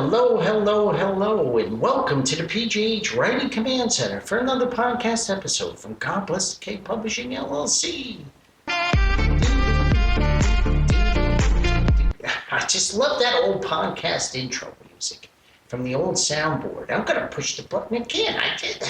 Hello, and welcome to the PJH Writing Command Center for another podcast episode from God Bless the K Publishing LLC. I just love that old podcast intro music from the old soundboard. I'm going to push the button again. I did.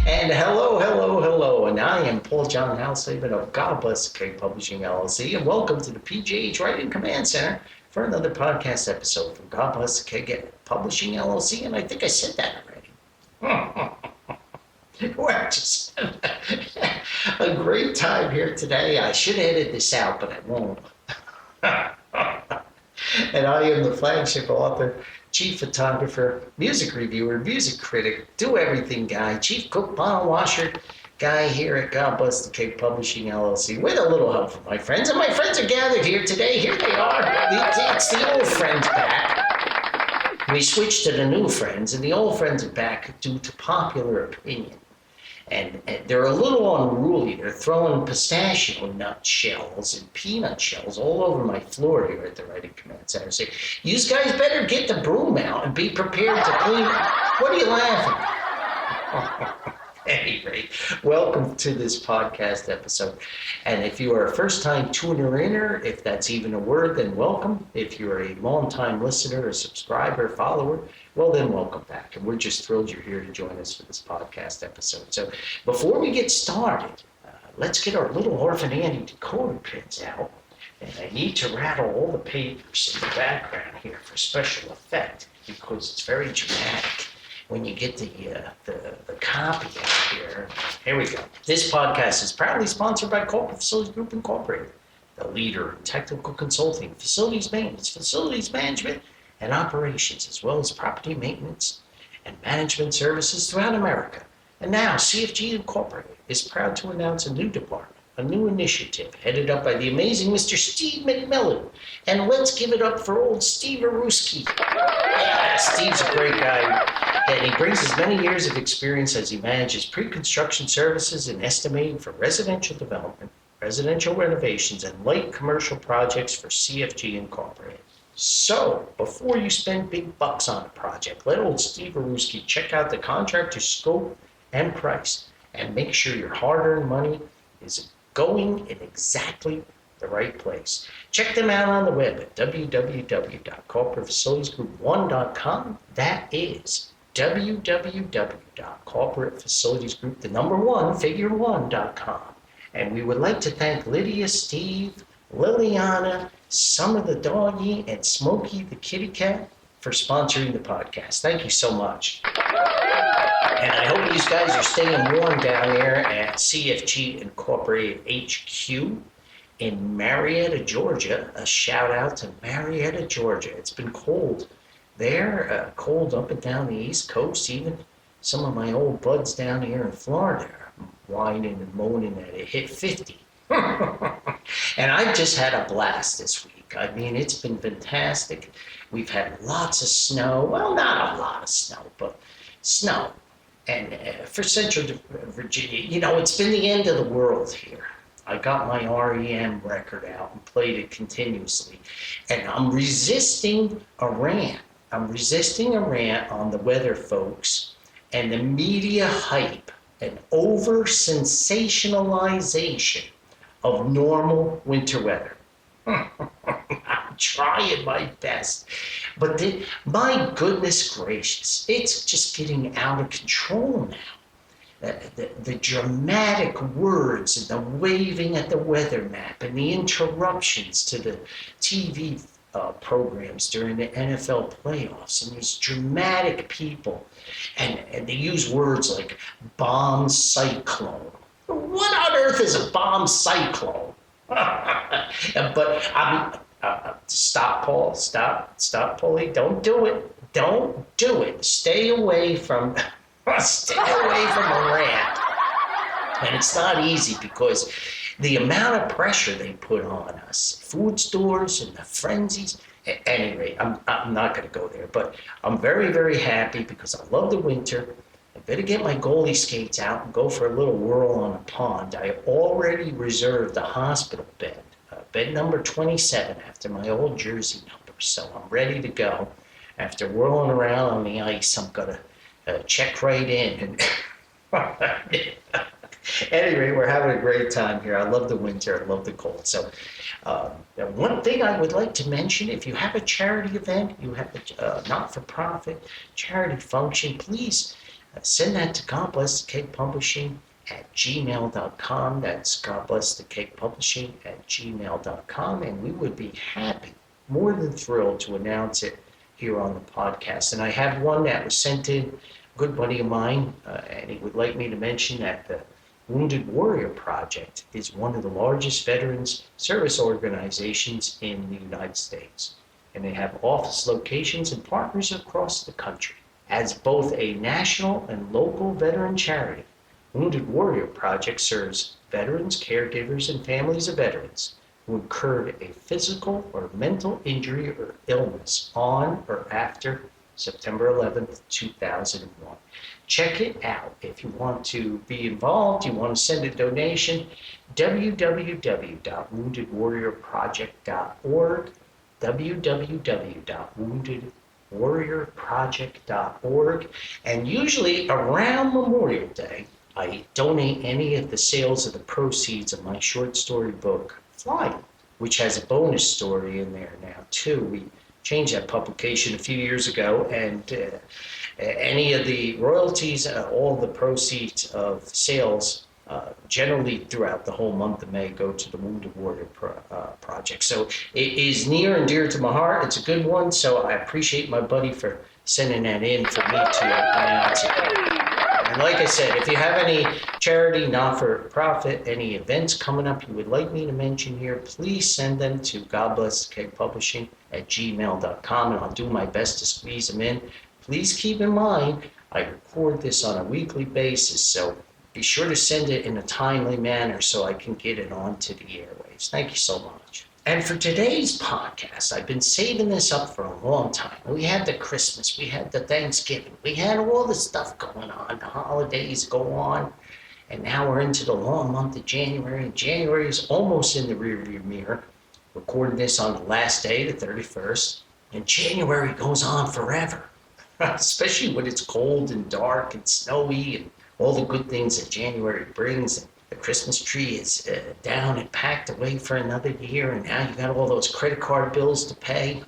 And hello, and I am Paul John Hausleben of God Bless the K Publishing LLC, and welcome to the PJH Writing Command Center for another podcast episode from God Bless the K Publishing LLC, and I think I said that already. Well, just a great time here today. I should edit this out, but I won't. And I am the flagship author, chief photographer, music reviewer, music critic, do everything guy, chief cook, bottle washer guy here at God Bless the K Publishing LLC, with a little help from my friends. And my friends are gathered here today. Here they are. It's the old friends back. We switched to the new friends, and the old friends are back due to popular opinion. And they're a little unruly. They're throwing pistachio nut shells and peanut shells all over my floor here at the Writing Command Center. Say, you guys better get the broom out and be prepared to clean. What are you laughing? Anyway, welcome to this podcast episode. And if you are a first-time tuner-inner, if that's even a word, then welcome. If you're a long-time listener, a subscriber, follower, well, then welcome back. And we're just thrilled you're here to join us for this podcast episode. So before we get started, let's get our little Orphan Annie decoder pins out. And I need to rattle all the papers in the background here for special effect, because it's very dramatic when you get the copy out here. Here we go. This podcast is proudly sponsored by Corporate Facilities Group Incorporated, the leader in technical consulting, facilities maintenance, facilities management, and operations, as well as property maintenance and management services throughout America. And now CFG Incorporated is proud to announce a new department, a new initiative headed up by the amazing Mr. Steve McMillan. And let's give it up for old Steve Aruski. Yeah, Steve's a great guy, and he brings as many years of experience as he manages pre-construction services and estimating for residential development, residential renovations, and light commercial projects for CFG Incorporated. So, before you spend big bucks on a project, let old Steve Aruski check out the contractor's scope and price, and make sure your hard-earned money is going in exactly the right place. Check them out on the web at www.corporatefacilitiesgroup1.com. That is www.corporatefacilitiesgroup1.com. And we would like to thank Lydia, Steve, Liliana, Summer the doggy, and Smokey the kitty cat for sponsoring the podcast. Thank you so much. And I hope you guys are staying warm down there at CFG Incorporated HQ in Marietta, Georgia. A shout out to Marietta, Georgia. It's been cold there, cold up and down the East Coast. Even some of my old buds down here in Florida are whining and moaning that it hit 50. And I've just had a blast this week. I mean, it's been fantastic. We've had lots of snow. Well, not a lot of snow, but snow. And for Central Virginia, you know, it's been the end of the world here. I got my REM record out and played it continuously. And I'm resisting a rant. I'm resisting a rant on the weather folks and the media hype and over-sensationalization of normal winter weather. I'm trying my best. But my goodness gracious, it's just getting out of control now. The dramatic words and the waving at the weather map and the interruptions to the TV programs during the NFL playoffs, and these dramatic people, and they use words like bomb cyclone. What on earth is a bomb cyclone? But stop, Paul. Stop, Paulie. Don't do it. Don't do it. Stay away from a rant. And it's not easy because the amount of pressure they put on us, food stores and the frenzies. At any rate, I'm not going to go there, but I'm very, very happy because I love the winter. I better get my goalie skates out and go for a little whirl on a pond. I already reserved a hospital bed bed number 27 after my old jersey number. So I'm ready to go. After whirling around on the ice, I'm going to check right in. Anyway, we're having a great time here. I love the winter. I love the cold. So one thing I would like to mention, if you have a charity event, you have a not-for-profit charity function, please send that to God Bless the Cake Publishing at gmail.com. That's God Bless the Cake Publishing at gmail.com. And we would be happy, more than thrilled, to announce it here on the podcast. And I have one that was sent in, a good buddy of mine, and he would like me to mention that the Wounded Warrior Project is one of the largest veterans service organizations in the United States, and they have office locations and partners across the country. As both a national and local veteran charity, Wounded Warrior Project serves veterans, caregivers, and families of veterans who incurred a physical or mental injury or illness on or after September 11th, 2001. Check it out. If you want to be involved, you want to send a donation, www.woundedwarriorproject.org, www.woundedwarriorproject.org. And usually around Memorial Day, I donate any of the sales of the proceeds of my short story book, Flying, which has a bonus story in there now too. We changed that publication a few years ago, and any of the royalties, all the proceeds of sales, generally throughout the whole month of May, go to the Wounded Warrior Project. So it is near and dear to my heart. It's a good one, so I appreciate my buddy for sending that in for me to announce it. And like I said, if you have any charity, not-for-profit, any events coming up you would like me to mention here, please send them to God Bless the Cake Publishing at gmail.com, and I'll do my best to squeeze them in. Please keep in mind, I record this on a weekly basis, so be sure to send it in a timely manner so I can get it onto the airwaves. Thank you so much. And for today's podcast, I've been saving this up for a long time. We had the Christmas, we had the Thanksgiving, we had all the stuff going on, the holidays go on, and now we're into the long month of January, and January is almost in the rearview mirror. Recording this on the last day, the 31st, and January goes on forever, especially when it's cold and dark and snowy and all the good things that January brings. And the Christmas tree is down and packed away for another year, and now you got all those credit card bills to pay.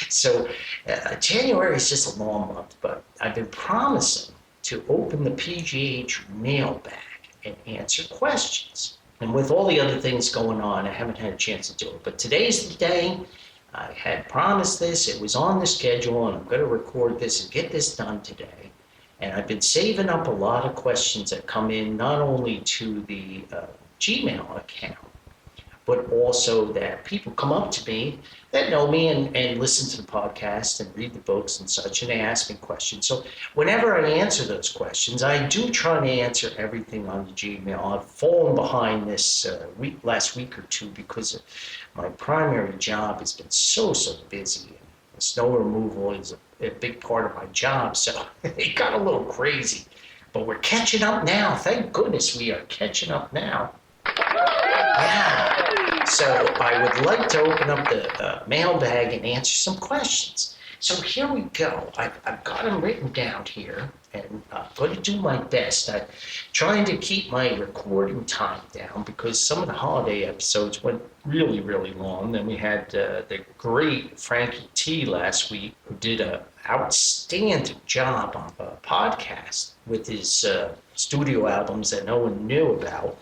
So January is just a long month, but I've been promising to open the PJH Mailbag and answer questions. And with all the other things going on, I haven't had a chance to do it. But today's the day. I had promised this. It was on the schedule, and I'm going to record this and get this done today. And I've been saving up a lot of questions that come in, not only to the Gmail account, but also that people come up to me that know me and listen to the podcast and read the books and such, and they ask me questions. So whenever I answer those questions, I do try to answer everything on the Gmail. I've fallen behind this last week or two because my primary job has been so busy. And snow removal is a big part of my job, so it got a little crazy. But we're catching up now. Thank goodness we are catching up now. Yeah. So I would like to open up the mailbag and answer some questions. So here we go. I've got them written down here, and I'm going to do my best. I'm trying to keep my recording time down because some of the holiday episodes went really, really long. Then we had the great Frankie T last week, who did an outstanding job on a podcast with his studio albums that no one knew about.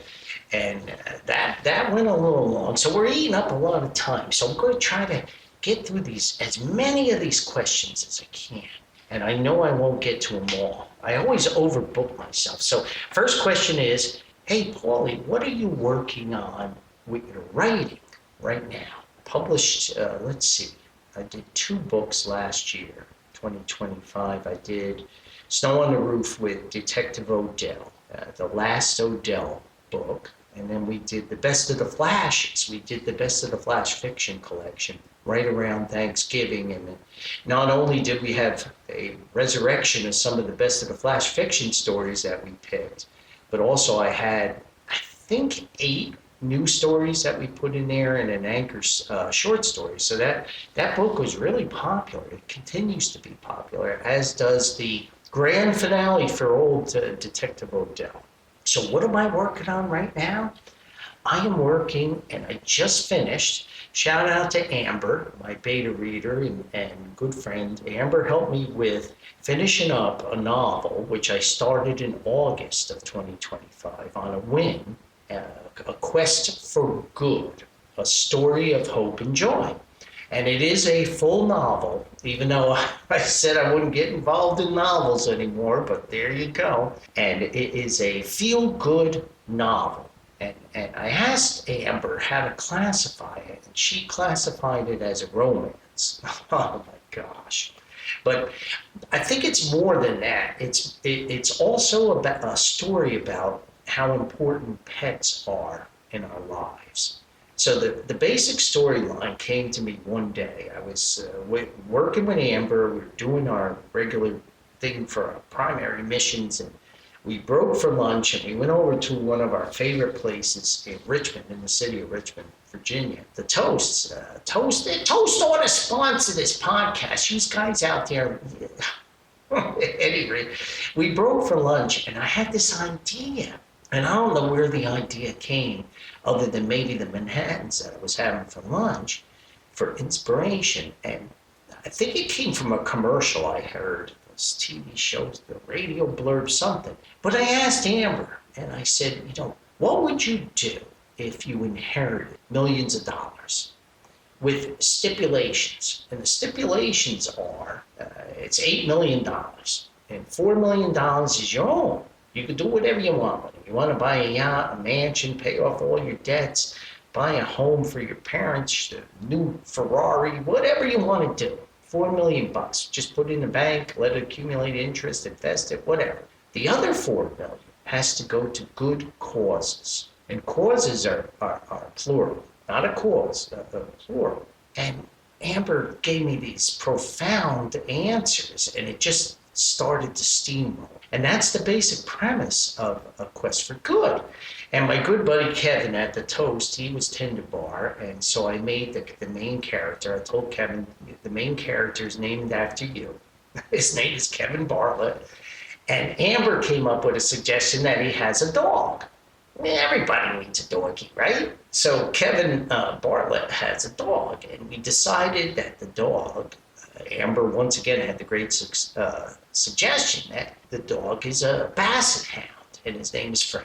And that went a little long. So we're eating up a lot of time. So I'm going to try to get through as many of these questions as I can. And I know I won't get to them all. I always overbook myself. So first question is, hey, Paulie, what are you working on with your writing right now? Published, let's see, I did 2 books last year, 2025. I did Snow on the Roof with Detective Odell, the last Odell book. And then we did the Best of the Flashes. We did the Best of the Flash fiction collection right around Thanksgiving. And not only did we have a resurrection of some of the Best of the Flash fiction stories that we picked, but also I had, I think, 8 new stories that we put in there and an anchor short story. So that book was really popular. It continues to be popular, as does the grand finale for old Detective Odell. So what am I working on right now? I am working, and I just finished. Shout out to Amber, my beta reader and good friend. Amber helped me with finishing up a novel, which I started in August of 2025 on a whim, A Quest for Good, a story of hope and joy. And it is a full novel, even though I said I wouldn't get involved in novels anymore, but there you go. And it is a feel-good novel. And I asked Amber how to classify it, and she classified it as a romance. Oh my gosh. But I think it's more than that. It's also about a story about how important pets are in our lives. So the basic storyline came to me one day. I was working with Amber. We were doing our regular thing for our primary missions, and we broke for lunch, and we went over to one of our favorite places in Richmond, in the city of Richmond, Virginia. The Toasts. Toast ought to sponsor this podcast. You guys out there. Anyway, we broke for lunch, and I had this idea. And I don't know where the idea came, other than maybe the Manhattans that I was having for lunch, for inspiration. And I think it came from a commercial I heard. TV shows, the radio blurb, something. But I asked Amber, and I said, what would you do if you inherited millions of dollars with stipulations? And the stipulations are, it's $8 million, and $4 million is your own. You can do whatever you want with it. You want to buy a yacht, a mansion, pay off all your debts, buy a home for your parents, a new Ferrari, whatever you want to do. $4 million. Just put it in the bank, let it accumulate interest, invest it, whatever. The other $4 million has to go to good causes. And causes are plural, not a cause, plural. And Amber gave me these profound answers, and it just started to steamroll. And that's the basic premise of A Quest for Good. And my good buddy Kevin at the Toast, he was tender bar, and so I made the main character. I told Kevin, the main character is named after you. His name is Kevin Bartlett. And Amber came up with a suggestion that he has a dog. Everybody needs a doggy, right? So Kevin Bartlett has a dog, and we decided that the dog, Amber once again had the great suggestion that the dog is a basset hound, and his name is Fred.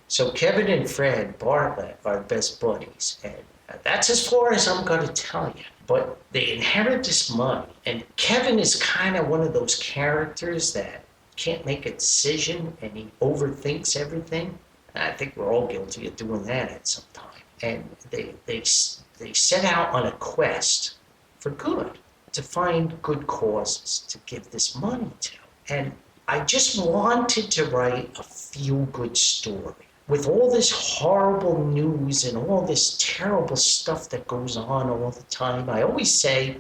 So Kevin and Fred Bartlett are best buddies, and that's as far as I'm going to tell you. But they inherit this money, and Kevin is kind of one of those characters that can't make a decision, and he overthinks everything. I think we're all guilty of doing that at some time. And they set out on a quest for good, to find good causes to give this money to. And I just wanted to write a feel-good story. With all this horrible news and all this terrible stuff that goes on all the time, I always say,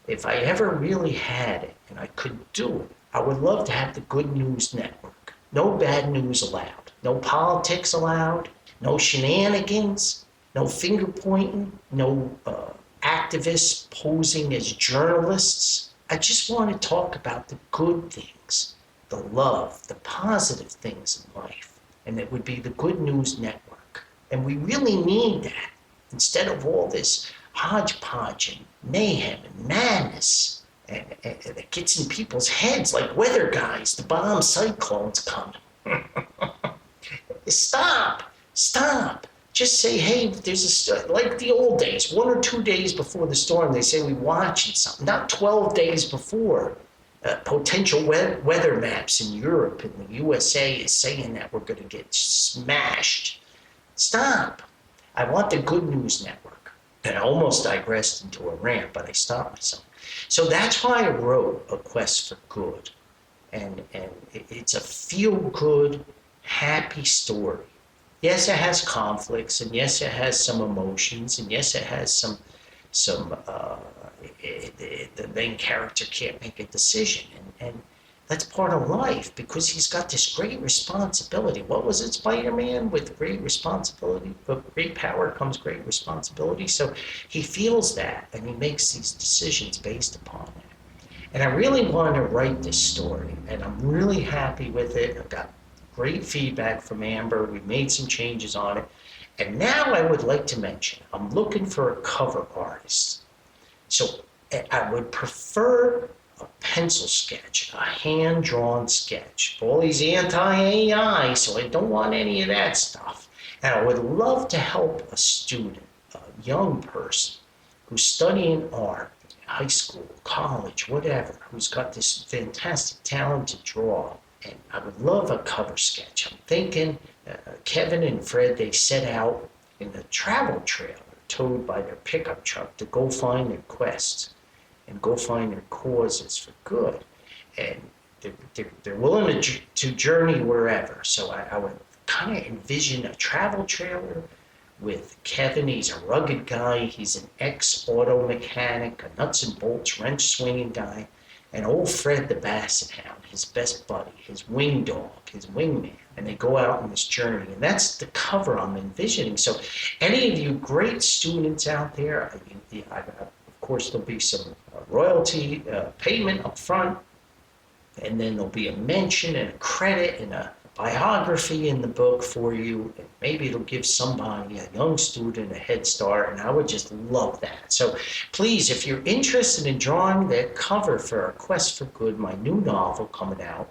if I ever really had it and I could do it, I would love to have the Good News Network. No bad news allowed. No politics allowed. No shenanigans. No finger pointing. No activists posing as journalists. I just want to talk about the good things, the love, the positive things in life. And it would be the Good News Network. And we really need that instead of all this hodgepodge and mayhem and madness and that gets in people's heads like weather guys, the bomb cyclone's coming. Stop. Just say, hey, there's like the old days, 1 or 2 days before the storm, they say we watching something, not 12 days before. Potential weather maps in Europe and the USA is saying that we're going to get smashed. Stop. I want the Good News Network. And I almost digressed into a rant, but I stopped myself. So that's why I wrote A Quest for Good. And it's a feel-good, happy story. Yes, it has conflicts, and yes, it has some emotions, and yes, it has some the main character can't make a decision. And that's part of life because he's got this great responsibility. What was it, Spider-Man? With great responsibility, but great power comes great responsibility. So he feels that, and he makes these decisions based upon it. And I really wanted to write this story, and I'm really happy with it. I've got great feedback from Amber. We made some changes on it. And now I would like to mention, I'm looking for a cover artist. So I would prefer a pencil sketch, a hand-drawn sketch. Paulie's anti-AI, so I don't want any of that stuff. And I would love to help a student, a young person who's studying art, high school, college, whatever, who's got this fantastic talent to draw. And I would love a cover sketch. I'm thinking Kevin and Fred, they set out in a travel trailer towed by their pickup truck to go find their quests and go find their causes for good. And they're willing to journey wherever. So I would kind of envision a travel trailer with Kevin. He's a rugged guy. He's an ex-auto mechanic, a nuts and bolts wrench swinging guy. And old Fred the Basset Hound, his best buddy, his wing dog, his wingman, and they go out on this journey. And that's the cover I'm envisioning. So any of you great students out there, of course there'll be some royalty payment up front, and then there'll be a mention and a credit and a biography in the book for you, and maybe it'll give somebody, a young student, a head start, and I would just love that. So please, if you're interested in drawing that cover for A Quest for Good, my new novel coming out,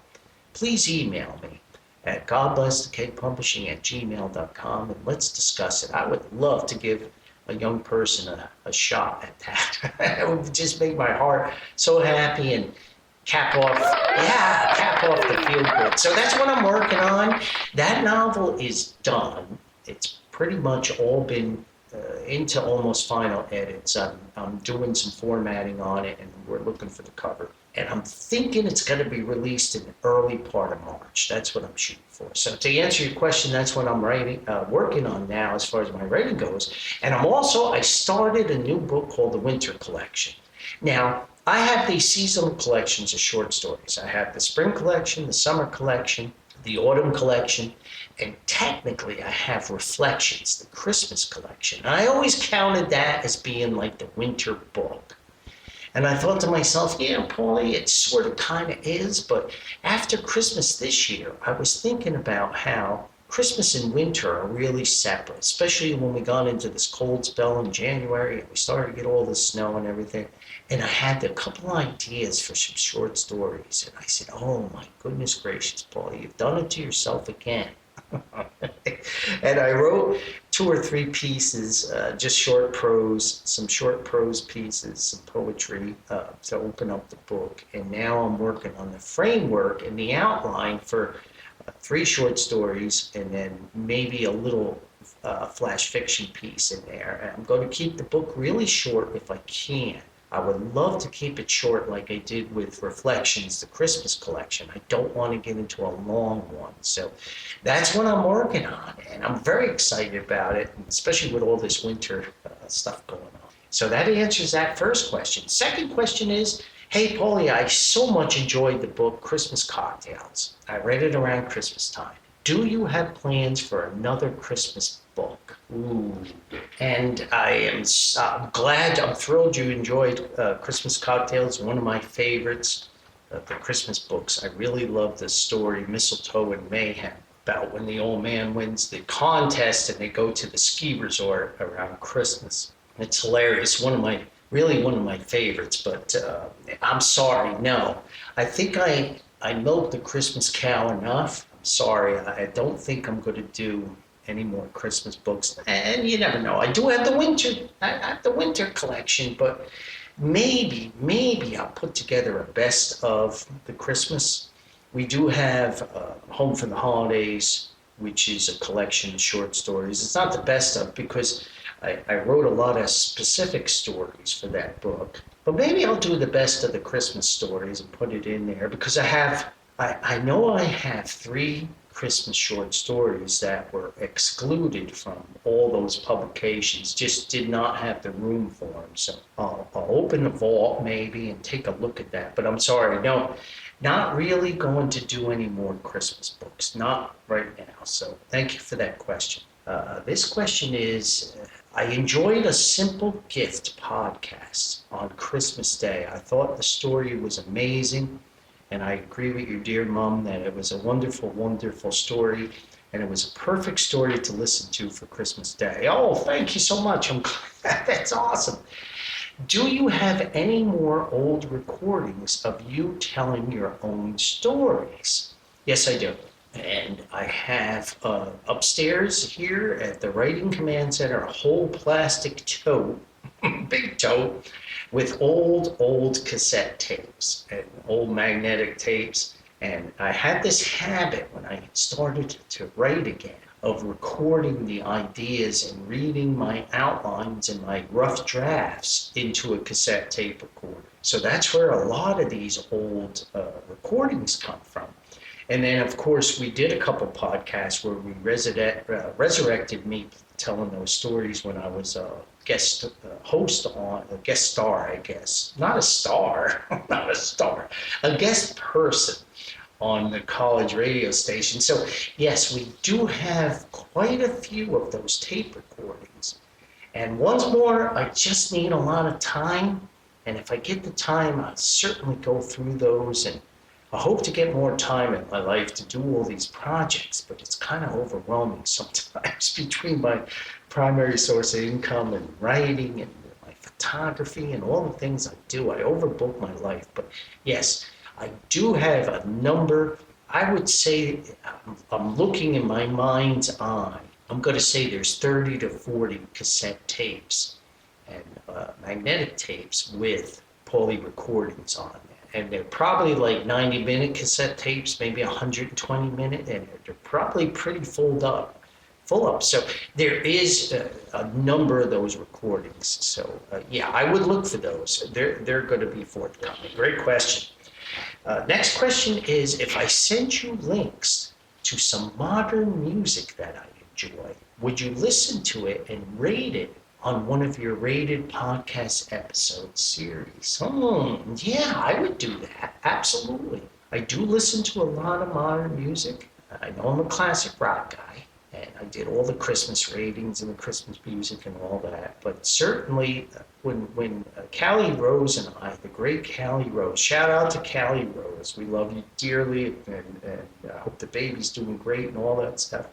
please email me at godblessthecakepublishing@gmail.com, and let's discuss it. I would love to give a young person a shot at that. It would just make my heart so happy and cap off the feel good. So that's what I'm working on. That novel is done. It's pretty much all been into almost final edits. I'm doing some formatting on it, and we're looking for the cover. And I'm thinking it's going to be released in the early part of March. That's what I'm shooting for. So to answer your question, that's what I'm working on now as far as my writing goes. And I started a new book called The Winter Collection. Now, I have these seasonal collections of short stories. I have the spring collection, the summer collection, the autumn collection, and technically I have Reflections, the Christmas collection. And I always counted that as being like the winter book. And I thought to myself, yeah, Paulie, it sort of kind of is, but after Christmas this year, I was thinking about how Christmas and winter are really separate, especially when we got into this cold spell in January and we started to get all the snow and everything. And I had a couple ideas for some short stories. And I said, oh my goodness gracious, Paul, you've done it to yourself again. And I wrote 2 or 3 pieces, just some short prose pieces, some poetry to open up the book. And now I'm working on the framework and the outline for 3 short stories, and then maybe a little flash fiction piece in there. And I'm going to keep the book really short if I can. I would love to keep it short like I did with Reflections, the Christmas collection. I don't want to get into a long one. So that's what I'm working on, and I'm very excited about it, especially with all this winter stuff going on. So that answers that first question. Second question is, hey, Paulie, I so much enjoyed the book Christmas Cocktails. I read it around Christmas time. Do you have plans for another Christmas book? Ooh. And I'm thrilled you enjoyed Christmas Cocktails, one of my favorites of the Christmas books. I really love the story Mistletoe and Mayhem, about when the old man wins the contest and they go to the ski resort around Christmas. It's hilarious, one of my favorites, but I'm sorry, no. I think I milked the Christmas cow enough. I'm sorry, I don't think I'm going to do any more Christmas books. And you never know. I do have the winter collection, but maybe I'll put together a best of the Christmas. We do have Home for the Holidays, which is a collection of short stories. It's not the best of because I wrote a lot of specific stories for that book, but maybe I'll do the best of the Christmas stories and put it in there because I know I have 3 Christmas short stories that were excluded from all those publications, just did not have the room for them. So I'll open the vault maybe and take a look at that. But I'm sorry, no, Not really going to do any more Christmas books, not right now. So thank you for that question. This question is, I enjoyed a simple gift podcast on Christmas Day. I thought the story was amazing, and I agree with your dear mom that it was a wonderful, wonderful story, and it was a perfect story to listen to for Christmas Day. Oh, thank you so much. I'm glad. That's awesome. Do you have any more old recordings of you telling your own stories? Yes, I do. And I have upstairs here at the Writing Command Center a whole plastic tote, big tote, with old cassette tapes and old magnetic tapes. And I had this habit when I started to write again of recording the ideas and reading my outlines and my rough drafts into a cassette tape recorder. So that's where a lot of these old recordings come from. And then, of course, we did a couple podcasts where we resurrected me telling those stories when I was a guest guest star, I guess. Not a star, not a star, a guest person on the college radio station. So, yes, we do have quite a few of those tape recordings. And once more, I just need a lot of time. And if I get the time, I'll certainly go through those, and I hope to get more time in my life to do all these projects, but it's kind of overwhelming sometimes between my primary source of income and writing and my photography and all the things I do. I overbook my life, but yes, I do have a number. I would say I'm looking in my mind's eye. I'm going to say there's 30 to 40 cassette tapes and magnetic tapes with Paulie recordings on them. And they're probably like 90-minute cassette tapes, maybe 120-minute, and they're probably pretty full up. So there is a number of those recordings. So yeah, I would look for those. They're going to be forthcoming. Great question. Next question is, if I sent you links to some modern music that I enjoy, would you listen to it and rate it on one of your rated podcast episode series? Yeah, I would do that. Absolutely. I do listen to a lot of modern music. I know I'm a classic rock guy, and I did all the Christmas ratings and the Christmas music and all that. But certainly, when Callie Rose and I, the great Callie Rose, shout out to Callie Rose. We love you dearly, and I hope the baby's doing great and all that stuff.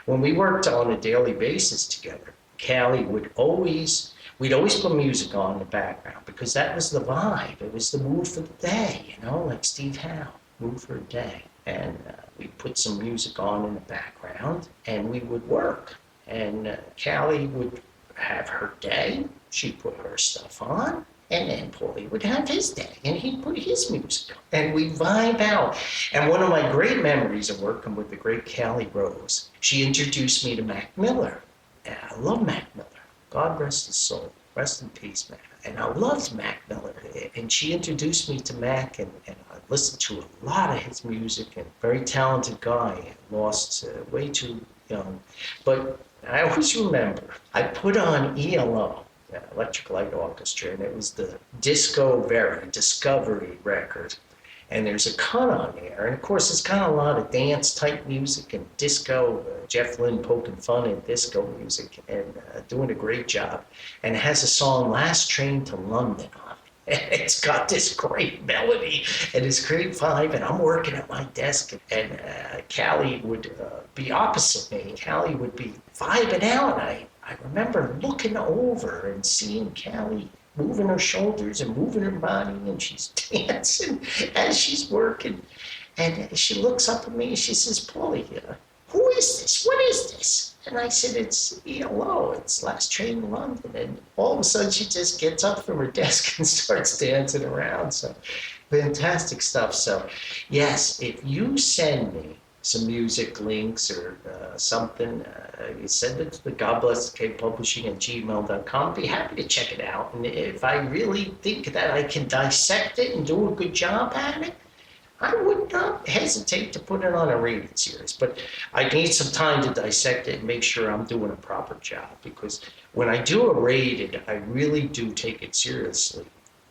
When we worked on a daily basis together, Callie we'd always put music on in the background because that was the vibe. It was the mood for the day, like Steve Howe, mood for a day. And we'd put some music on in the background and we would work. And Callie would have her day. She'd put her stuff on. And then Paulie would have his day and he'd put his music on. And we'd vibe out. And one of my great memories of working with the great Callie Rose, she introduced me to Mac Miller. I love Mac Miller. God rest his soul. Rest in peace, Mac. And I loved Mac Miller. And she introduced me to Mac, and I listened to a lot of his music. And very talented guy. Lost way too young. But I always remember, I put on ELO, Electric Light Orchestra, and it was the Discovery record. And there's a cut on there. And of course, it's got a lot of dance type music and disco, Jeff Lynne poking fun at disco music and doing a great job. And it has a song, Last Train to London, on it. And it's got this great melody and this great vibe. And I'm working at my desk, and Callie would be opposite me. Callie would be vibing out. I remember looking over and seeing Callie moving her shoulders and moving her body, and she's dancing as she's working. And she looks up at me and she says, Paulie, who is this? What is this? And I said, it's ELO, it's Last Train to London. And all of a sudden she just gets up from her desk and starts dancing around. So fantastic stuff. So yes, if you send me some music links or something, you send it to the godblessthecavepublishing@gmail.com. I'd be happy to check it out. And if I really think that I can dissect it and do a good job at it, I would not hesitate to put it on a rated series. But I need some time to dissect it and make sure I'm doing a proper job. Because when I do a rated, I really do take it seriously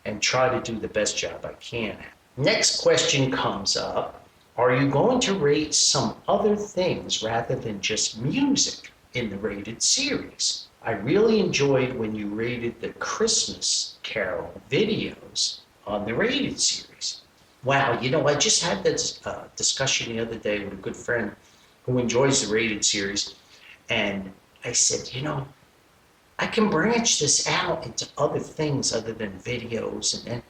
and try to do the best job I can at. Next question comes up. Are you going to rate some other things rather than just music in the rated series? I really enjoyed when you rated the Christmas Carol videos on the rated series. Wow, I just had this discussion the other day with a good friend who enjoys the rated series, and I said, I can branch this out into other things other than videos. And then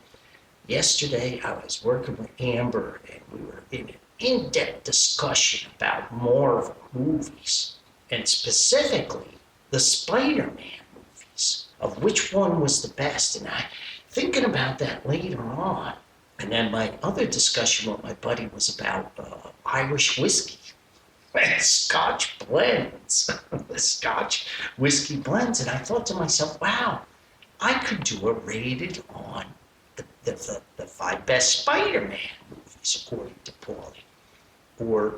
yesterday I was working with Amber, and we were in an in-depth discussion about Marvel movies, and specifically the Spider-Man movies, of which one was the best. And I thinking about that later on. And then my other discussion with my buddy was about Irish whiskey and Scotch blends, the Scotch whiskey blends. And I thought to myself, wow, I could do a rated on the 5 best Spider-Man movies, according to Paulie, or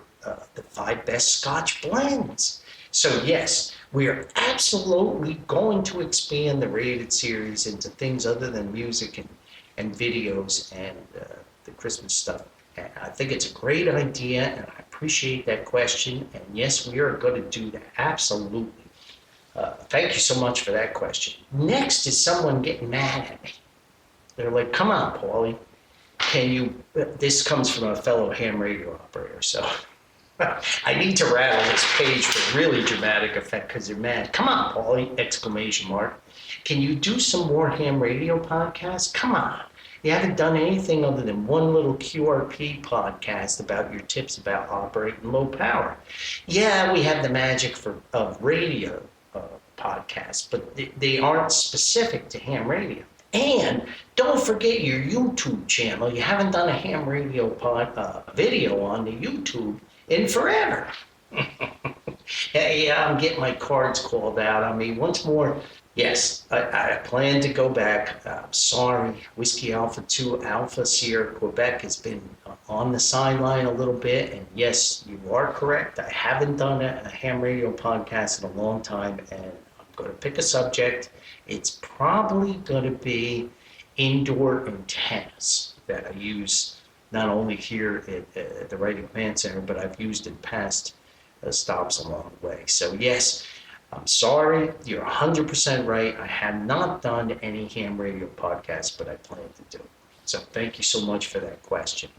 the 5 best Scotch blends. So yes, we are absolutely going to expand the rated series into things other than music and videos and the Christmas stuff. And I think it's a great idea, and I appreciate that question. And yes, we are going to do that, absolutely. Thank you so much for that question. Next is someone getting mad at me. They're like, come on, Paulie, this comes from a fellow ham radio operator, so I need to rattle this page for really dramatic effect because they're mad. Come on, Paulie, exclamation mark. Can you do some more ham radio podcasts? Come on. You haven't done anything other than one little QRP podcast about your tips about operating low power. Yeah, we have the magic of radio podcasts, but they aren't specific to ham radio. And don't forget your YouTube channel. You haven't done a ham radio video on the YouTube in forever. Yeah, I'm getting my cards called out on me once more. Yes, I plan to go back. Sorry, Whiskey Alpha 2 Alpha Sierra Quebec has been on the sideline a little bit. And yes, you are correct. I haven't done a ham radio podcast in a long time, and I'm going to pick a subject. It's probably going to be indoor antennas that I use not only here at the Writing Command Center, but I've used in past stops along the way. So yes, I'm sorry, you're 100% right. I have not done any ham radio podcasts, but I plan to do it. So thank you so much for that question.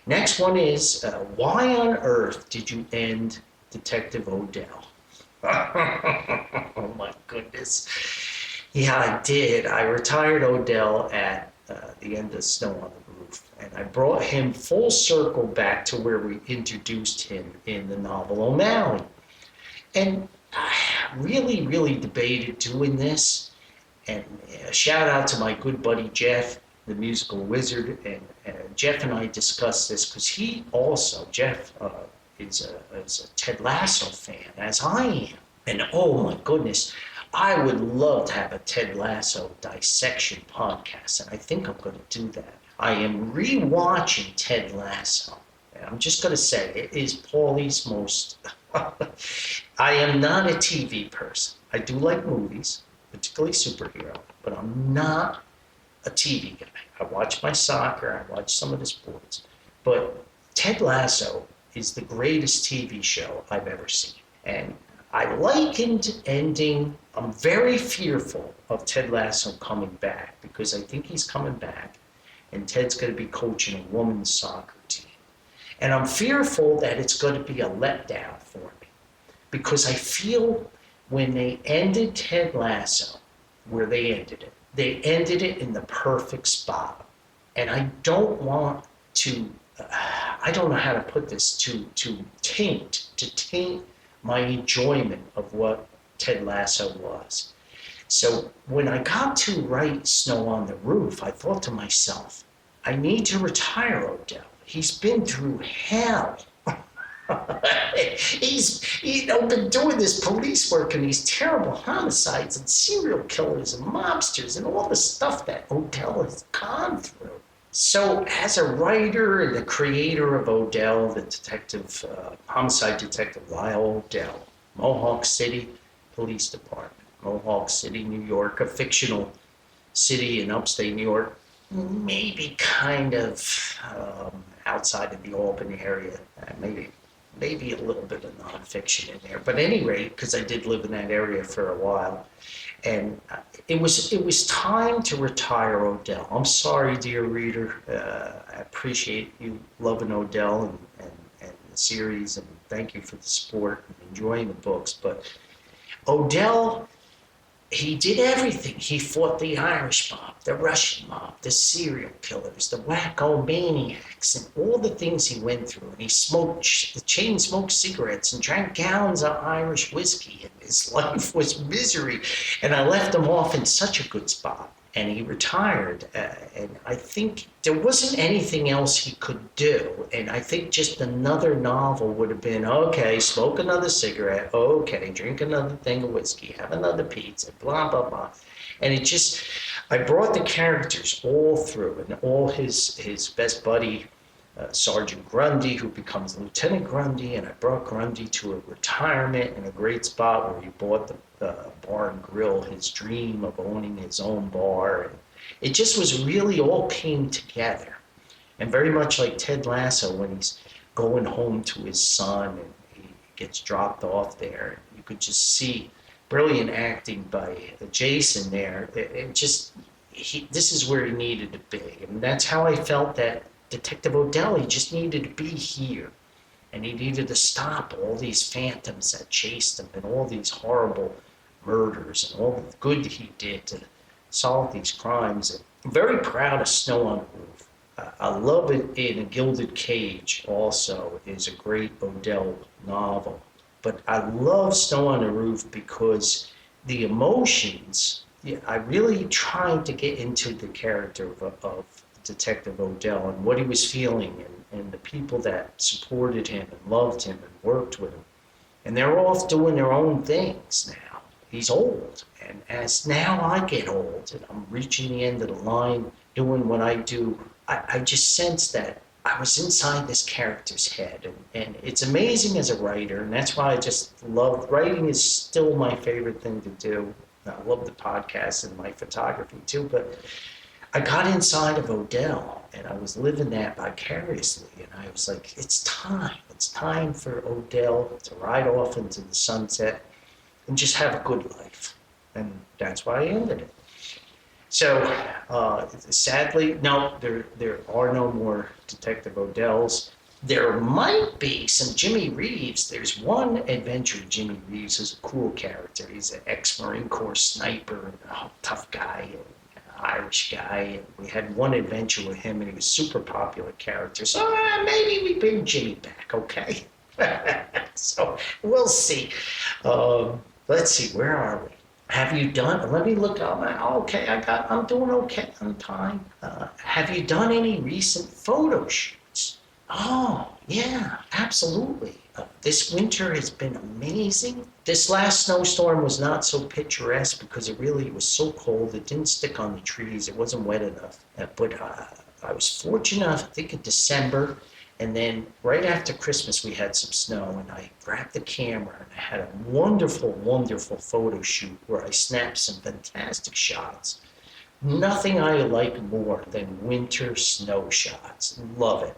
Next one is, why on earth did you end Detective Odell? Oh my goodness. Yeah, I did. I retired Odell at the end of Snow on the Roof, and I brought him full circle back to where we introduced him in the novel O'Malley. And I really, really debated doing this, and shout out to my good buddy Jeff, the musical wizard, and Jeff and I discussed this because Jeff is a Ted Lasso fan, as I am. And oh my goodness, I would love to have a Ted Lasso dissection podcast, and I think I'm going to do that. I am rewatching Ted Lasso, and I'm just going to say it is Paulie's most... I am not a TV person. I do like movies, particularly superhero, but I'm not a TV guy. I watch my soccer, I watch some of the sports, but Ted Lasso is the greatest TV show I've ever seen. And I likened ending, I'm very fearful of Ted Lasso coming back because I think he's coming back and Ted's going to be coaching a women's soccer team. And I'm fearful that it's going to be a letdown for me because I feel when they ended Ted Lasso, where they ended it in the perfect spot. And I don't want to, I don't know how to put this, to taint my enjoyment of what Ted Lasso was. So when I got to write Snow on the Roof, I thought to myself, I need to retire Odell. He's been through hell. He's been doing this police work and these terrible homicides and serial killers and mobsters and all the stuff that Odell has gone through. So as a writer and the creator of Odell, the detective, homicide detective Lyle Odell, Mohawk City Police Department, Mohawk City, New York, a fictional city in upstate New York. maybe kind of outside of the Albany area, maybe a little bit of nonfiction in there. But at any rate, because I did live in that area for a while, and it was time to retire Odell. I'm sorry, dear reader. I appreciate you loving Odell and the series, and thank you for the support and enjoying the books. But Odell, he did everything. He fought the Irish mob, the Russian mob, the serial killers, the wacko maniacs, and all the things he went through. And he chain smoked cigarettes and drank gallons of Irish whiskey. And his life was misery. And I left him off in such a good spot. And he retired. And I think there wasn't anything else he could do. And I think just another novel would have been, okay, smoke another cigarette. Okay, drink another thing of whiskey. Have another pizza. Blah, blah, blah. And I brought the characters all through. And all his best buddy, Sergeant Grundy, who becomes Lieutenant Grundy, and I brought Grundy to a retirement in a great spot where he bought the bar and grill, his dream of owning his own bar. And it just was really all came together. And very much like Ted Lasso when he's going home to his son and he gets dropped off there, you could just see brilliant acting by Jason there. This is where he needed to be. And that's how I felt that Detective Odell, he just needed to be here. And he needed to stop all these phantoms that chased him and all these horrible murders and all the good he did to solve these crimes. And I'm very proud of Snow on the Roof. I love it in A Gilded Cage also is a great Odell novel. But I love Snow on the Roof because the emotions, I really tried to get into the character of Detective Odell and what he was feeling and the people that supported him and loved him and worked with him. And they're all doing their own things now. He's old. And as now I get old and I'm reaching the end of the line, doing what I do, I just sense that I was inside this character's head. And it's amazing as a writer. And that's why I just love writing is still my favorite thing to do. I love the podcast and my photography too, but I got inside of Odell and I was living that vicariously. And I was like, it's time for Odell to ride off into the sunset and just have a good life. And that's why I ended it. So sadly, no, there are no more Detective Odells. There might be some Jimmy Reeves. There's one adventure Jimmy Reeves is a cool character. He's an ex-Marine Corps sniper and a tough guy. Irish guy, and we had one adventure with him, and he was a super popular character. So maybe we bring Jimmy back, okay? So we'll see. Let's see, where are we? Have you done? Let me look. Okay, I'm doing okay on time. Have you done any recent photo shoots? Oh, yeah, absolutely. This winter has been amazing. This last snowstorm was not so picturesque because it was so cold. It didn't stick on the trees. It wasn't wet enough. But I was fortunate enough, I think in December, and then right after Christmas we had some snow, and I grabbed the camera and I had a wonderful, wonderful photo shoot where I snapped some fantastic shots. Nothing I like more than winter snow shots. Love it.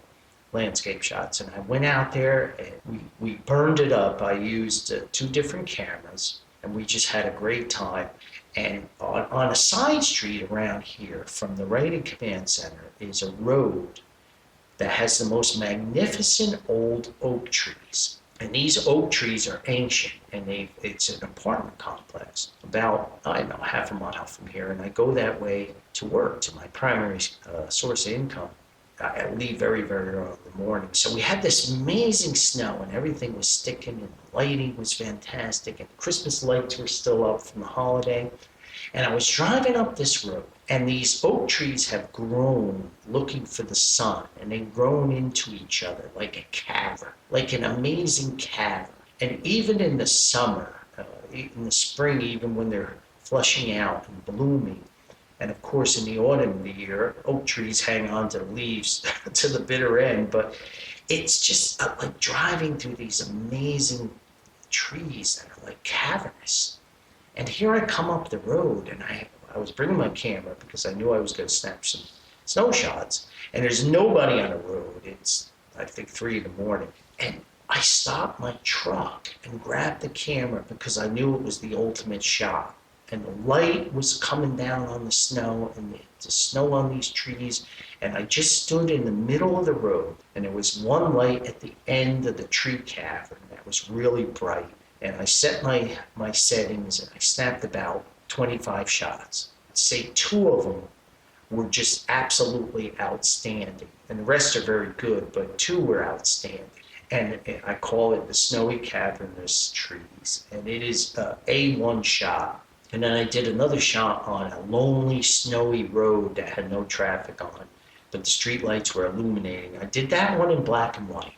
Landscape shots, and I went out there and we burned it up. I used 2 different cameras and we just had a great time. And on a side street around here from the Writing Command Center is a road that has the most magnificent old oak trees. And these oak trees are ancient, and it's an apartment complex about, I don't know, half a mile from here. And I go that way to work, to my primary source of income. I leave very, very early in the morning. So we had this amazing snow and everything was sticking and the lighting was fantastic and Christmas lights were still up from the holiday. And I was driving up this road and these oak trees have grown looking for the sun and they've grown into each other like a cavern, like an amazing cavern. And even in the summer, in the spring, even when they're flushing out and blooming, and of course, in the autumn of the year, oak trees hang on to the leaves to the bitter end. But it's just like driving through these amazing trees that are like cavernous. And here I come up the road, and I was bringing my camera because I knew I was going to snap snow shots, and there's nobody on the road. It's, I think, 3 a.m. And I stopped my truck and grabbed the camera because I knew it was the ultimate shot. And the light was coming down on the snow and the snow on these trees. And I just stood in the middle of the road, and there was one light at the end of the tree cavern that was really bright. And I set my settings, and I snapped about 25 shots. I'd say 2 of them were just absolutely outstanding. And the rest are very good, but 2 were outstanding. And I call it the snowy cavernous trees. And it is a A1 shot. And then I did another shot on a lonely, snowy road that had no traffic on, but the street lights were illuminating. I did that one in black and white.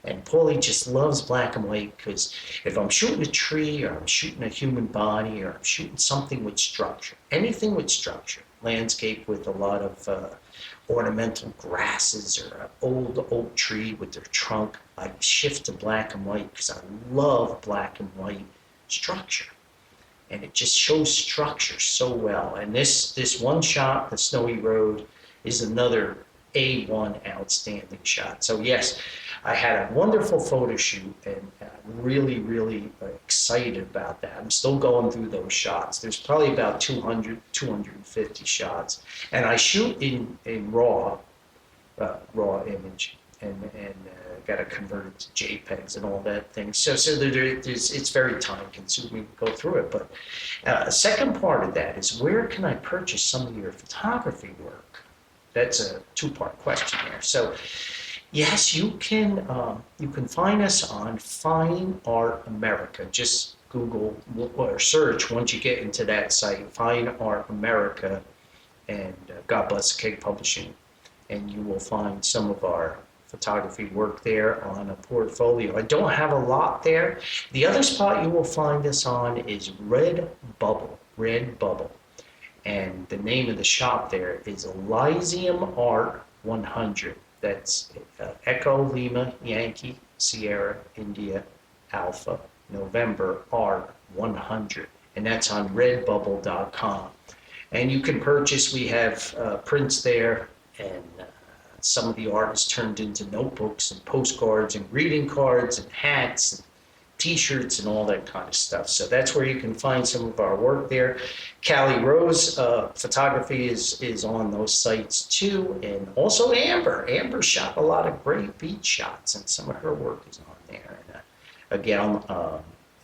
And Paulie just loves black and white because if I'm shooting a tree, or I'm shooting a human body, or I'm shooting something with structure, anything with structure, landscape with a lot of ornamental grasses, or an old oak tree with their trunk, I shift to black and white because I love black and white structure. And it just shows structure so well. And this one shot, the snowy road, is another A1 outstanding shot. So yes, I had a wonderful photo shoot, and I'm really, really excited about that. I'm still going through those shots. There's probably about 200, 250 shots. And I shoot in raw image, and got to convert it to JPEGs and all that thing. So it's very time consuming to go through it. But a second part of that is, where can I purchase some of your photography work? That's a 2-part question there. So yes, you can find us on Fine Art America. Just Google or search, once you get into that site, Fine Art America, and God Bless Cake Publishing, and you will find some of our photography work there on a portfolio. I don't have a lot there. The other spot you will find us on is Redbubble. And the name of the shop there is Elysium Art 100. That's Echo Lima Yankee Sierra India Alpha November Art 100. And that's on redbubble.com. And you can purchase, we have prints there, and some of the art is turned into notebooks and postcards and greeting cards and hats and t-shirts and all that kind of stuff. So that's where you can find some of our work there. Callie Rose photography is on those sites too. And also Amber shot a lot of great beach shots, and some of her work is on there. And again,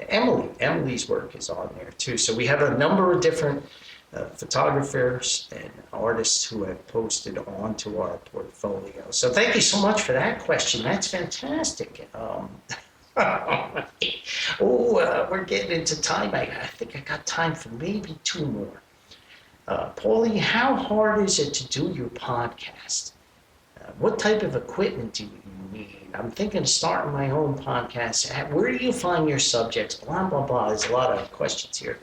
Emily's work is on there too. So we have a number of different photographers and artists who have posted onto our portfolio. So thank you so much for that question. That's fantastic. We're getting into time. I think I got time for maybe 2 more. Paulie, how hard is it to do your podcast? What type of equipment do you need? I'm thinking of starting my own podcast. Where do you find your subjects? Blah, blah, blah. There's a lot of questions here.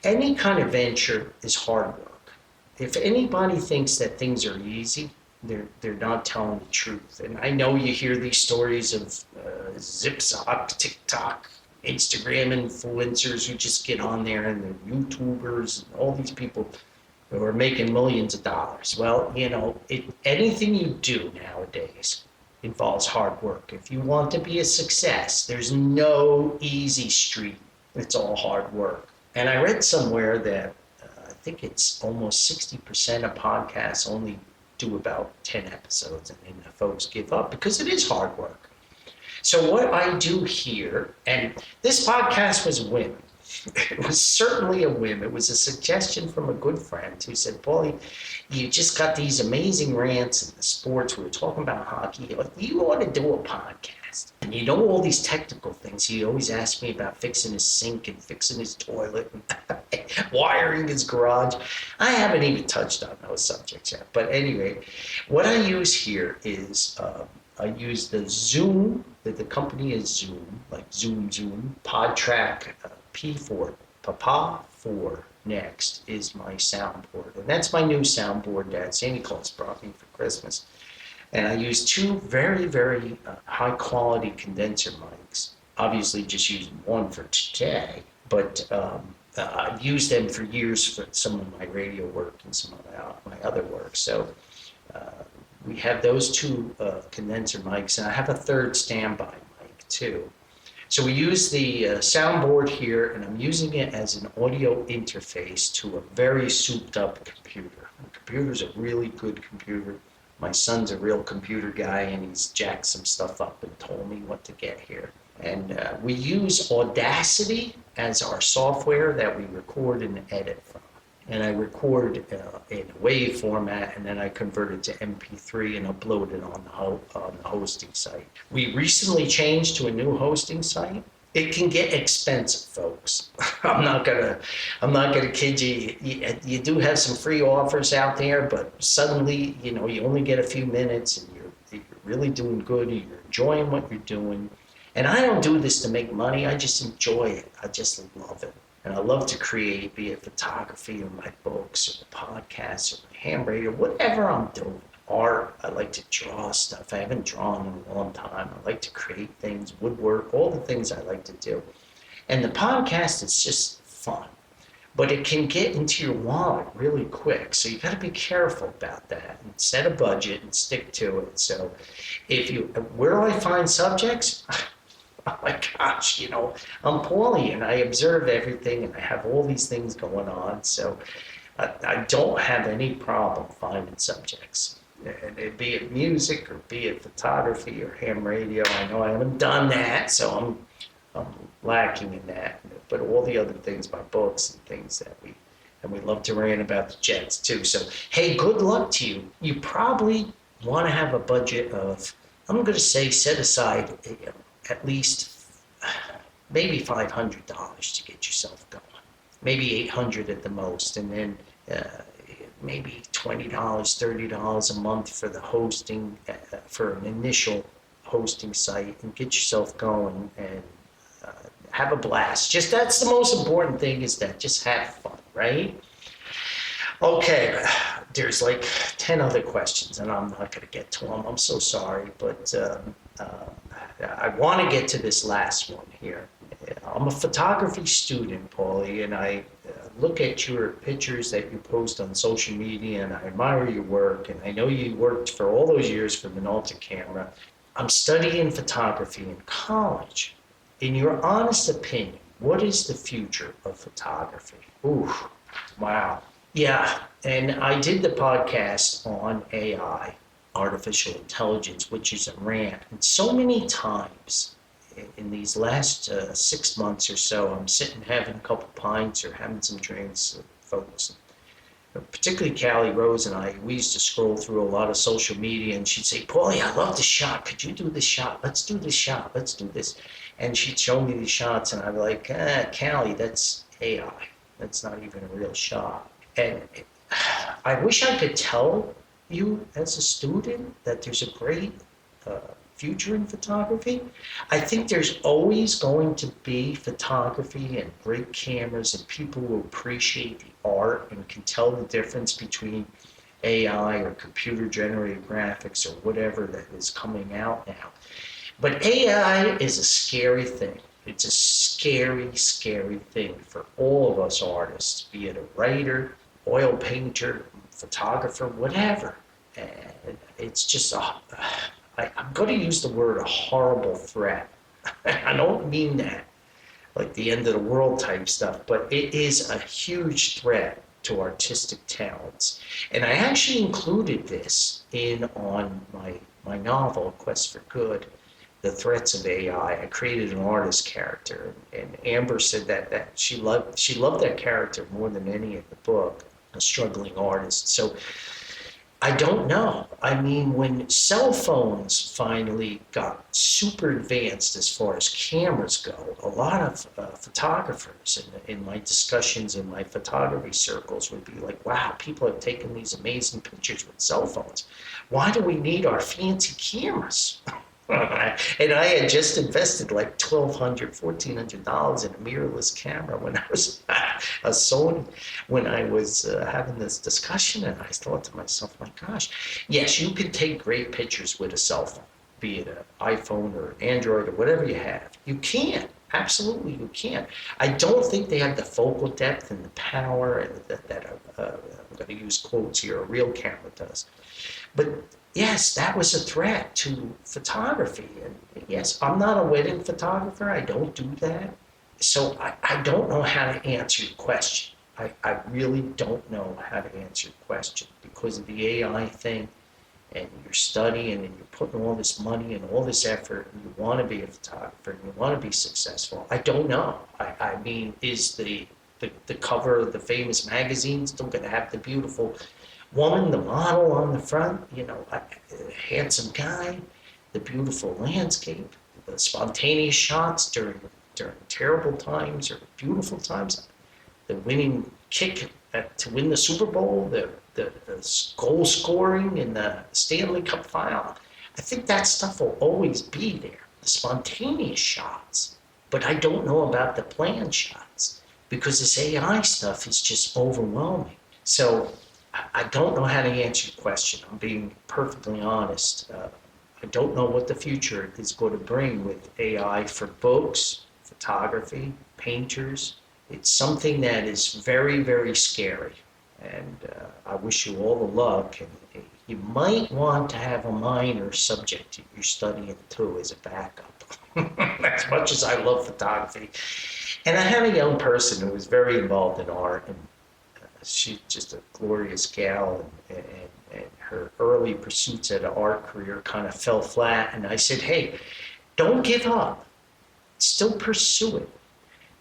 Any kind of venture is hard work. If anybody thinks that things are easy, they're not telling the truth. And I know you hear these stories of Zip-Zop, TikTok, Instagram influencers who just get on there, and they're YouTubers and all these people who are making millions of dollars. Well, anything you do nowadays involves hard work. If you want to be a success, there's no easy street. It's all hard work. And I read somewhere that I think it's almost 60% of podcasts only do about 10 episodes, and then the folks give up because it is hard work. So what I do here, and this podcast was a whim. It was certainly a whim. It was a suggestion from a good friend who said, Paulie, you just got these amazing rants in the sports. We were talking about hockey. You ought to do a podcast. And all these technical things. He always asked me about fixing his sink and fixing his toilet and wiring his garage. I haven't even touched on those subjects yet. But anyway, what I use here is I use the Zoom, the company is Zoom, like Zoom, PodTrack P4, Papa 4 Next is my soundboard. And that's my new soundboard that Santa Claus brought me for Christmas. And I use 2 very, very high quality condenser mics. Obviously just using one for today, but I've used them for years for some of my radio work and some of my other work. So we have those two condenser mics, and I have a third standby mic too. So we use the soundboard here, and I'm using it as an audio interface to a very souped up computer. The computer's a really good computer. My son's a real computer guy, and he's jacked some stuff up and told me what to get here. And we use Audacity as our software that we record and edit from. And I record in a WAV format, and then I convert it to MP3 and upload it on the hosting site. We recently changed to a new hosting site. It can get expensive, folks. I'm not gonna kid you. You do have some free offers out there, but suddenly, you only get a few minutes, and you're really doing good. And you're enjoying what you're doing. And I don't do this to make money. I just enjoy it. I just love it. And I love to create, be it photography or my books or podcasts or my ham radio, whatever I'm doing. Art, I like to draw stuff. I haven't drawn in a long time. I like to create things, woodwork, all the things I like to do. And the podcast is just fun. But it can get into your wallet really quick. So you got to be careful about that and set a budget and stick to it. So where do I find subjects? Oh my gosh, I'm Paulie and I observe everything and I have all these things going on. So I don't have any problem finding subjects. And be it music or be it photography or ham radio. I know I haven't done that, so I'm lacking in that. But all the other things, my books and things that we love to rant about the Jets too. So, hey, good luck to you. You probably want to have a budget of, I'm going to say, set aside at least maybe $500 to get yourself going. Maybe $800 at the most, and then maybe $20, $30 a month for the hosting, for an initial hosting site, and get yourself going and have a blast. Just that's the most important thing, is that just have fun, right? Okay, there's like 10 other questions, and I'm not going to get to them. I'm so sorry, but I want to get to this last one here. I'm a photography student, Paulie, and I look at your pictures that you post on social media, and I admire your work, and I know you worked for all those years for Minolta Camera. I'm studying photography in college. In your honest opinion, what is the future of photography? Ooh, wow. Yeah, and I did the podcast on AI, artificial intelligence, which is a rant. And so many times in these last 6 months or so, I'm sitting having a couple pints or having some drinks, folks. Particularly Callie Rose and I, we used to scroll through a lot of social media, and she'd say, Paulie, I love the shot. Could you do this shot? Let's do this shot. Let's do this. And she'd show me these shots, and I'd be like, Callie, that's AI. That's not even a real shot. And I wish I could tell you as a student that there's a great future in photography. I think there's always going to be photography and great cameras and people who appreciate the art and can tell the difference between AI or computer generated graphics or whatever that is coming out now. But AI is a scary thing. It's a scary, scary thing for all of us artists, be it a writer, oil painter, photographer, whatever. And it's just I'm going to use the word a horrible threat. I don't mean that like the end of the world type stuff, but it is a huge threat to artistic talents. And I actually included this on my novel, Quest for Good, The Threats of AI. I created an artist character, and Amber said that she loved that character more than any of the book, a struggling artist. So I don't know. I mean, when cell phones finally got super advanced as far as cameras go, a lot of photographers in my discussions in my photography circles would be like, wow, people have taken these amazing pictures with cell phones. Why do we need our fancy cameras? And I had just invested like $1,200, $1,400 in a mirrorless camera when I was a Sony, when I was having this discussion, and I thought to myself, my gosh, yes, you can take great pictures with a cell phone, be it an iPhone or Android or whatever you have. You can, Absolutely, you can. I don't think they have the focal depth and the power that I'm going to use quotes here, a real camera does. But yes, that was a threat to photography. And yes, I'm not a wedding photographer. I don't do that. So I don't know how to answer your question. I really don't know how to answer your question because of the AI thing. And you're studying and you're putting all this money and all this effort and you want to be a photographer and you want to be successful. I don't know. I mean, is the cover of the famous magazine still going to have the beautiful woman, the model on the front, a handsome guy, the beautiful landscape, the spontaneous shots during terrible times or beautiful times, the winning kick to win the Super Bowl, the goal scoring in the Stanley Cup final. I think that stuff will always be there, the spontaneous shots. But I don't know about the planned shots because this AI stuff is just overwhelming. So I don't know how to answer your question. I'm being perfectly honest. I don't know what the future is going to bring with AI for books, photography, painters. It's something that is very, very scary. And I wish you all the luck. And you might want to have a minor subject that you're studying too as a backup. As much as I love photography. And I had a young person who was very involved in art, and she's just a glorious gal, and her early pursuits at an art career kind of fell flat. And I said, hey, don't give up. Still pursue it.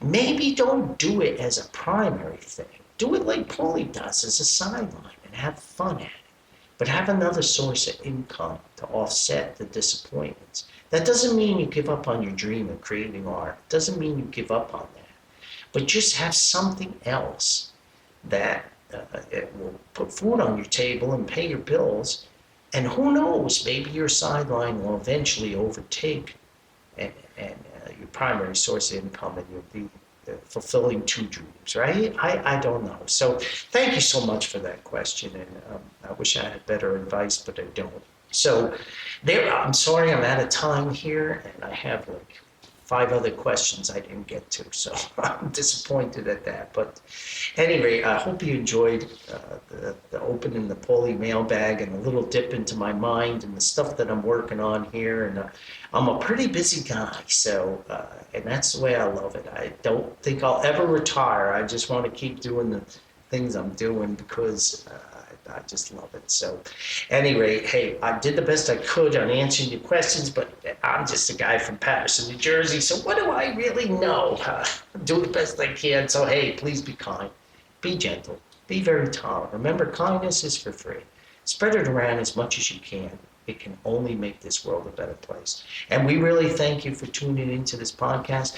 Maybe don't do it as a primary thing. Do it like Paulie does as a sideline and have fun at it. But have another source of income to offset the disappointments. That doesn't mean you give up on your dream of creating art. It doesn't mean you give up on that. But just have something else that it will put food on your table and pay your bills. And who knows, maybe your sideline will eventually overtake and your primary source of income, and you'll be fulfilling two dreams, right? I don't know. So thank you so much for that question. And I wish I had better advice, but I don't. So I'm sorry I'm out of time here, and I have like 5 other questions I didn't get to, so I'm disappointed at that. But anyway, I hope you enjoyed the opening the Paulie mailbag and a little dip into my mind and the stuff that I'm working on here. And I'm a pretty busy guy, so and that's the way I love it. I don't think I'll ever retire. I just want to keep doing the things I'm doing because I just love it. So anyway, hey, I did the best I could on answering your questions, but I'm just a guy from Patterson, New Jersey, so what do I really know? Do the best I can. So hey, please be kind, be gentle, be very tolerant. Remember, kindness is for free. Spread it around as much as you can. It can only make this world a better place. And we really thank you for tuning into this podcast.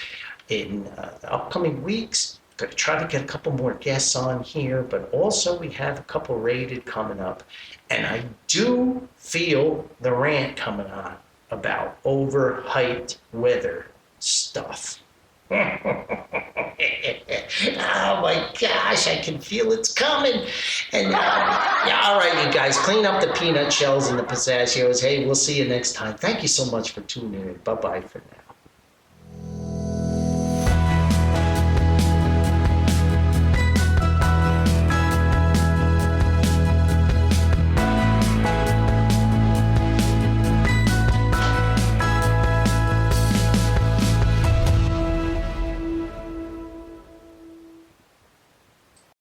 In the upcoming weeks, going to try to get a couple more guests on here, but also we have a couple rated coming up. And I do feel the rant coming on about overhyped weather stuff. Oh my gosh, I can feel it's coming. And yeah, all right, you guys, clean up the peanut shells and the pistachios. Hey, we'll see you next time. Thank you so much for tuning in. Bye-bye for now.